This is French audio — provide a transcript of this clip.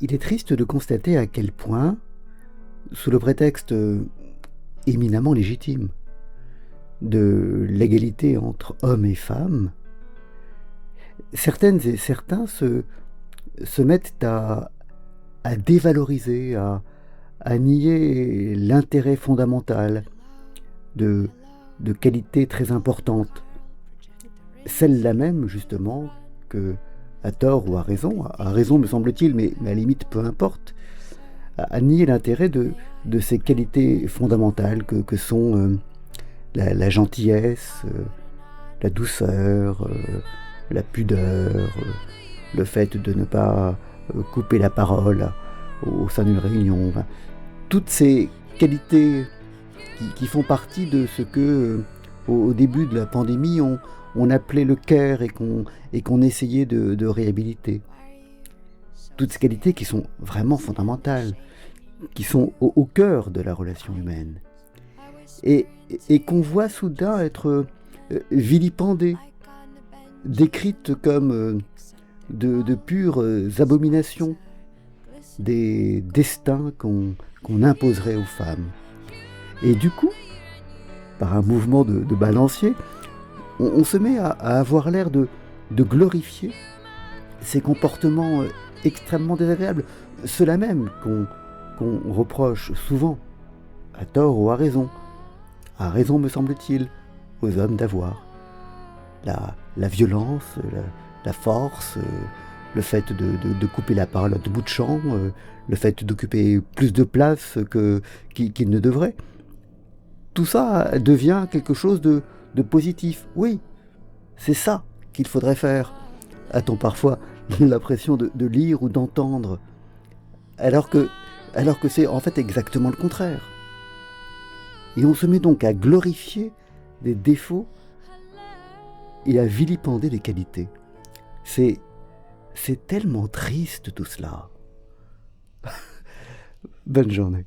Il est triste de constater à quel point, sous le prétexte éminemment légitime de l'égalité entre hommes et femmes, certaines et certains se mettent à dévaloriser, à nier l'intérêt fondamental de qualités très importantes. Celle-là même, justement, que, à tort ou à raison me semble-t-il, mais à la limite peu importe, à nier l'intérêt de ces qualités fondamentales que sont la gentillesse, la douceur, la pudeur, le fait de ne pas couper la parole au sein d'une réunion. Enfin, toutes ces qualités qui font partie de ce que, au début de la pandémie, on appelait le care et qu'on essayait de réhabiliter. Toutes ces qualités qui sont vraiment fondamentales, qui sont au cœur de la relation humaine. Et qu'on voit soudain être vilipendées, décrites comme de pures abominations, des destins qu'on imposerait aux femmes. Et du coup, par un mouvement de balancier, on se met à avoir l'air de glorifier ces comportements extrêmement désagréables, ceux-là même qu'on reproche souvent, à tort ou à raison me semble-t-il, aux hommes d'avoir. La violence, la force, le fait de couper la parole à tout bout de champ, le fait d'occuper plus de place qu'il ne devrait. Tout ça devient quelque chose de positif. Oui, c'est ça qu'il faudrait faire. A-t-on parfois l'impression de lire ou d'entendre, alors que c'est en fait exactement le contraire. Et on se met donc à glorifier des défauts et à vilipender des qualités. C'est tellement triste tout cela. Bonne journée.